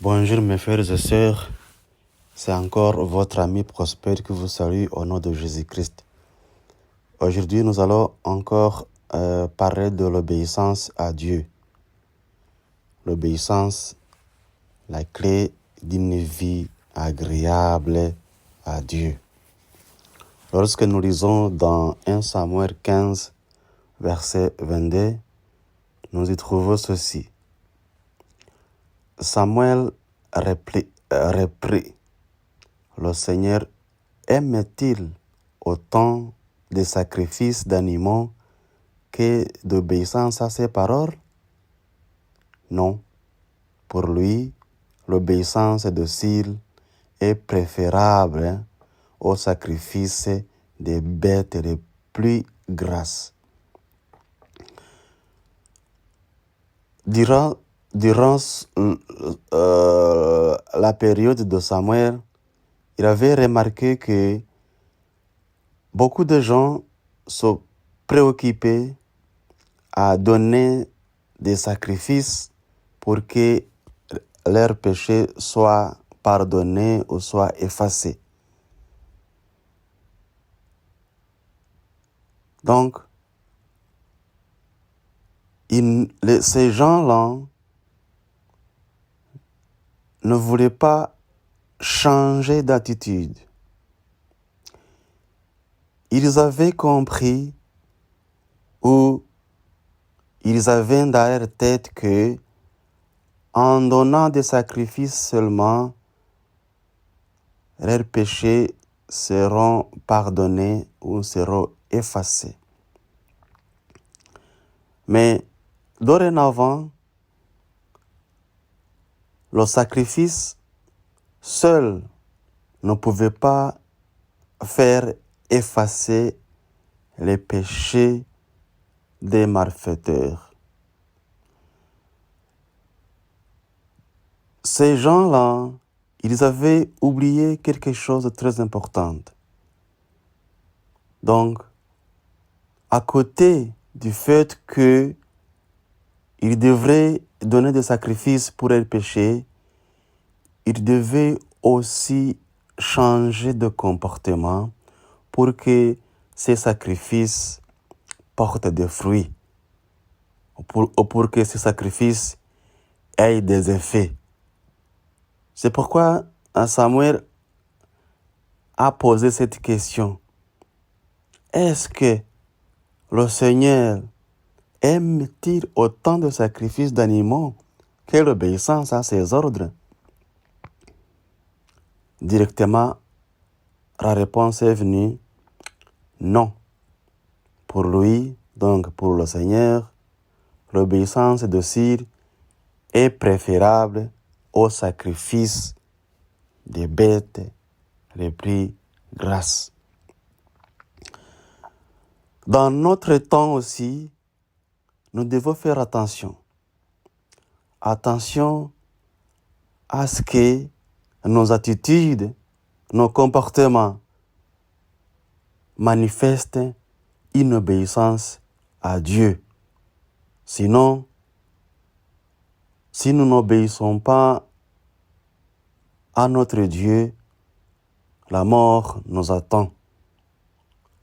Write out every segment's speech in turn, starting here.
Bonjour mes frères et sœurs, c'est encore votre ami Prosper qui vous salue au nom de Jésus-Christ. Aujourd'hui, nous allons encore parler de l'obéissance à Dieu. L'obéissance, la clé d'une vie agréable à Dieu. Lorsque nous lisons dans 1 Samuel 15, verset 22, nous y trouvons ceci. Samuel reprit, le Seigneur aime-t-il autant des sacrifices d'animaux que d'obéissance à ses paroles? Non. Pour lui, l'obéissance docile est préférable au sacrifice des bêtes les plus grasses. Durant la période de Samuel, il avait remarqué que beaucoup de gens sont préoccupés à donner des sacrifices pour que leurs péchés soient pardonnés ou soient effacés. Donc, ces gens-là ne voulaient pas changer d'attitude. Ils avaient compris ou ils avaient dans leur tête que en donnant des sacrifices seulement, leurs péchés seront pardonnés ou seront effacés. Mais dorénavant, le sacrifice seul ne pouvait pas faire effacer les péchés des malfaiteurs. Ces gens-là, ils avaient oublié quelque chose de très important. Donc, à côté du fait qu'ils devraient donner des sacrifices pour leurs péchés, ils devaient aussi changer de comportement pour que ces sacrifices portent des fruits, pour que ces sacrifices aient des effets. C'est pourquoi Samuel a posé cette question. Est-ce que le Seigneur aime-t-il autant de sacrifices d'animaux que l'obéissance à ses ordres? Directement, la réponse est venue non. Pour lui, donc pour le Seigneur, l'obéissance docile est préférable au sacrifice des bêtes les plus grasses. Dans notre temps aussi, nous devons faire attention. Attention à ce que nos attitudes, nos comportements manifestent une obéissance à Dieu. Sinon, si nous n'obéissons pas à notre Dieu, la mort nous attend.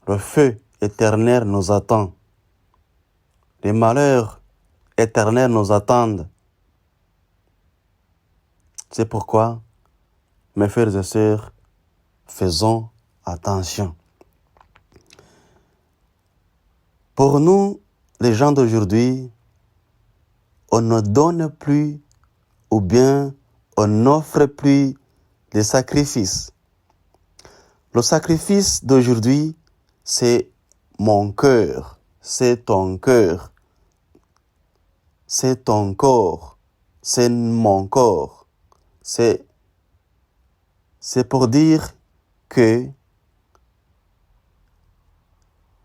Le feu éternel nous attend. Les malheurs éternels nous attendent. C'est pourquoi, mes frères et sœurs, faisons attention. Pour nous, les gens d'aujourd'hui, on ne donne plus ou bien on n'offre plus des sacrifices. Le sacrifice d'aujourd'hui, c'est mon cœur, c'est ton cœur, c'est ton corps, c'est mon corps. C'est pour dire que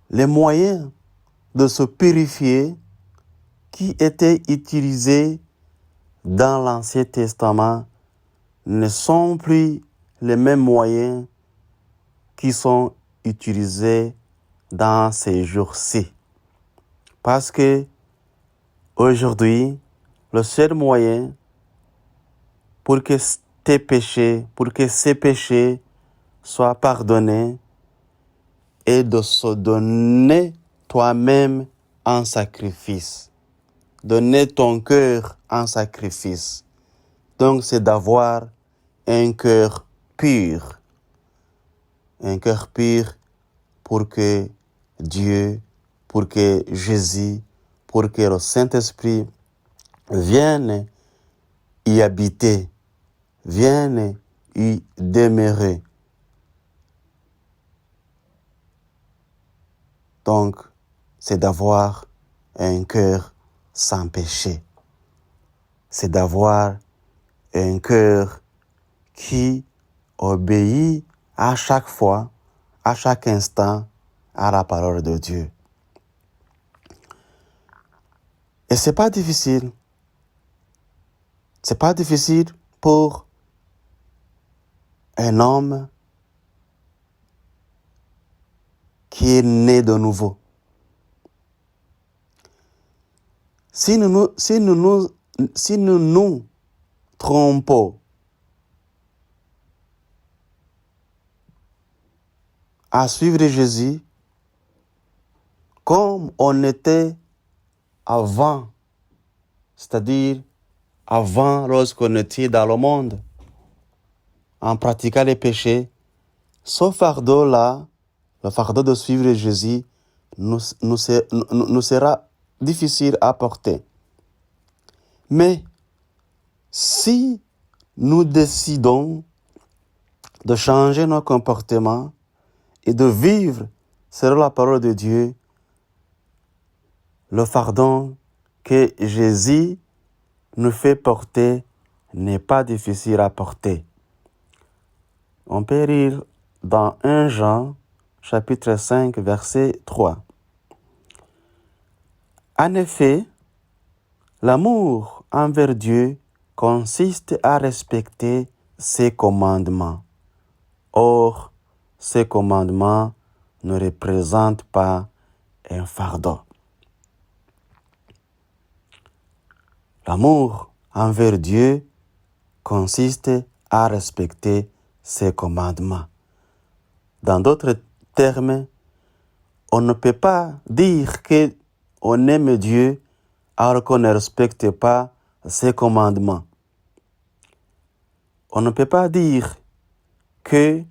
les moyens de se purifier qui étaient utilisés dans l'Ancien Testament ne sont plus les mêmes moyens qui sont utilisés dans ces jours-ci. Parce que aujourd'hui, le seul moyen pour que tes péchés, pour que ces péchés soient pardonnés et de se donner toi-même en sacrifice. Donner ton cœur en sacrifice. Donc, c'est d'avoir un cœur pur. Un cœur pur pour que Dieu, pour que Jésus, pour que le Saint-Esprit vienne y habiter, vienne y demeurer. Donc, c'est d'avoir un cœur sans péché. C'est d'avoir un cœur qui obéit à chaque fois, à chaque instant, à la parole de Dieu. Et c'est pas difficile. C'est pas difficile pour un homme qui est né de nouveau. Si nous nous trompons à suivre Jésus comme on était avant, c'est-à-dire avant lorsqu'on était dans le monde, en pratiquant les péchés, ce fardeau-là, le fardeau de suivre Jésus, nous sera difficile à porter. Mais si nous décidons de changer nos comportements et de vivre selon la parole de Dieu, le fardeau que Jésus nous fait porter n'est pas difficile à porter. On peut lire dans 1 Jean, chapitre 5, verset 3. En effet, l'amour envers Dieu consiste à respecter ses commandements. Or, ces commandements ne représentent pas un fardeau. L'amour envers Dieu consiste à respecter ses commandements. Dans d'autres termes, on ne peut pas dire qu'on aime Dieu alors qu'on ne respecte pas ses commandements. On ne peut pas dire que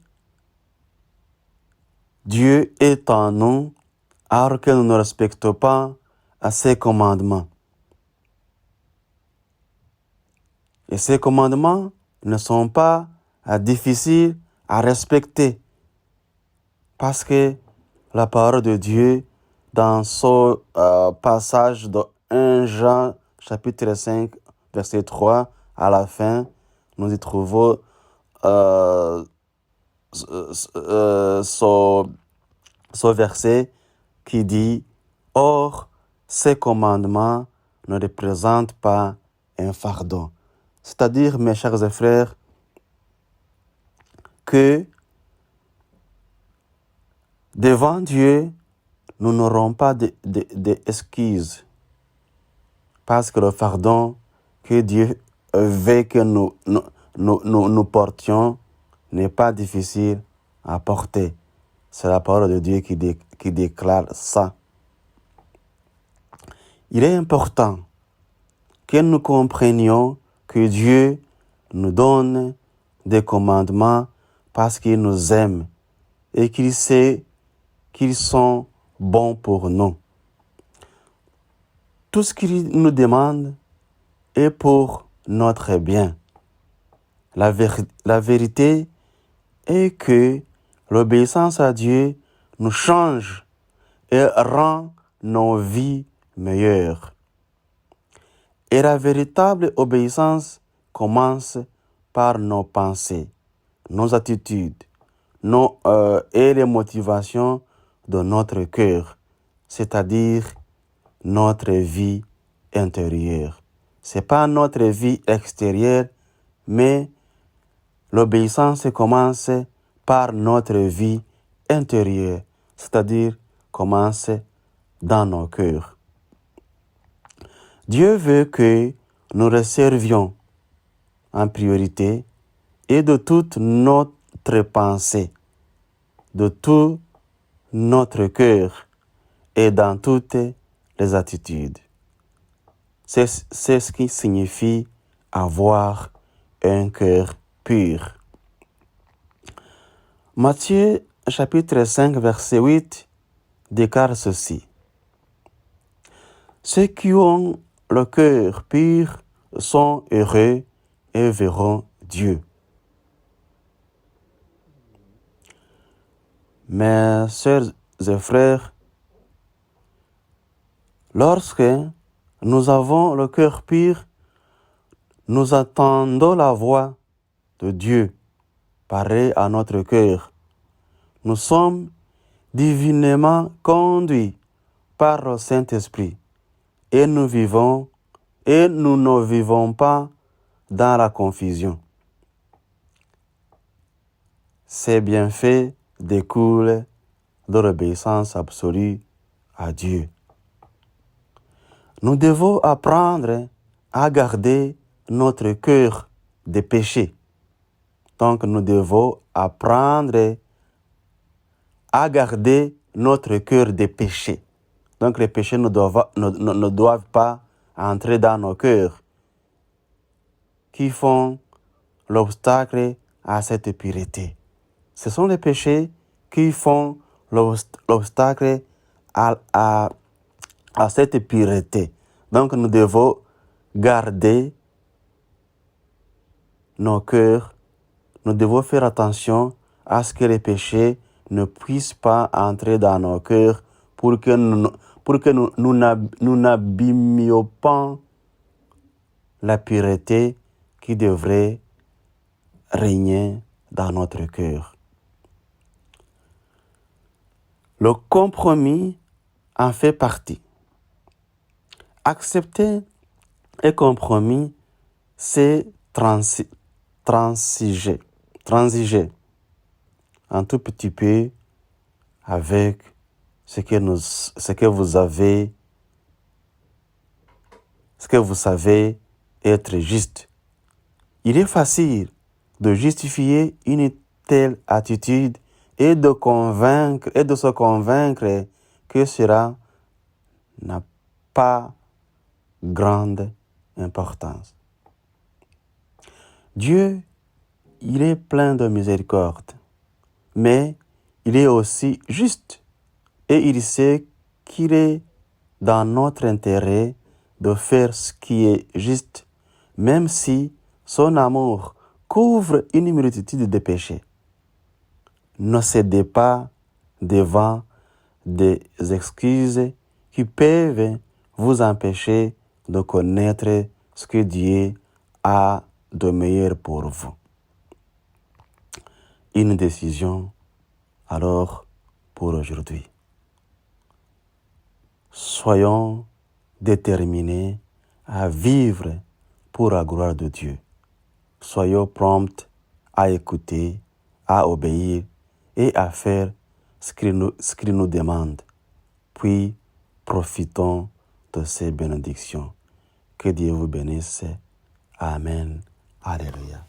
Dieu est en nous alors que nous ne respectons pas ses commandements. Et ces commandements ne sont pas difficiles à respecter parce que la parole de Dieu, dans ce passage de 1 Jean chapitre 5, verset 3, à la fin, nous y trouvons ce verset qui dit « Or, ces commandements ne représentent pas un fardeau. » C'est-à-dire, mes chers frères, que devant Dieu, nous n'aurons pas d'excuses. Parce que le fardeau que Dieu veut que nous portions n'est pas difficile à porter. C'est la parole de Dieu qui déclare ça. Il est important que nous comprenions que Dieu nous donne des commandements parce qu'il nous aime et qu'il sait qu'ils sont bons pour nous. Tout ce qu'il nous demande est pour notre bien. La vérité est que l'obéissance à Dieu nous change et rend nos vies meilleures. Et la véritable obéissance commence par nos pensées, nos attitudes, et les motivations de notre cœur, c'est-à-dire notre vie intérieure. Ce n'est pas notre vie extérieure, mais l'obéissance commence par notre vie intérieure, c'est-à-dire commence dans nos cœurs. Dieu veut que nous le servions en priorité et de toute notre pensée, de tout notre cœur et dans toutes les attitudes. C'est ce qui signifie avoir un cœur pur. Matthieu chapitre 5 verset 8 déclare ceci. Ceux qui ont le cœur pur sont heureux et verront Dieu. Mes sœurs et frères, lorsque nous avons le cœur pur, nous attendons la voix de Dieu parler à notre cœur. Nous sommes divinement conduits par le Saint-Esprit et nous ne vivons pas dans la confusion. Ces bienfaits découlent de l'obéissance absolue à Dieu. Nous devons apprendre à garder notre cœur des péchés. Donc nous devons apprendre à garder notre cœur des péchés. Donc les péchés ne doivent pas entrer dans nos cœurs qui font l'obstacle à cette pureté. Ce sont les péchés qui font l'obstacle à cette pureté. Donc nous devons garder nos cœurs. Nous devons faire attention à ce que les péchés ne puissent pas entrer dans nos cœurs pour que nous n'abîmions pas la pureté qui devrait régner dans notre cœur. Le compromis en fait partie. Accepter un compromis, c'est transiger un tout petit peu avec ce que vous savez être juste. Il est facile de justifier une telle attitude et de se convaincre que cela n'a pas grande importance. Dieu, il est plein de miséricorde, mais il est aussi juste et il sait qu'il est dans notre intérêt de faire ce qui est juste, même si son amour couvre une multitude de péchés. Ne cédez pas devant des excuses qui peuvent vous empêcher de connaître ce que Dieu a de meilleur pour vous. Une décision alors pour aujourd'hui. Soyons déterminés à vivre pour la gloire de Dieu. Soyons prompts à écouter, à obéir et à faire ce qu'il nous demande. Puis, profitons de ces bénédictions. Que Dieu vous bénisse. Amen. Alléluia.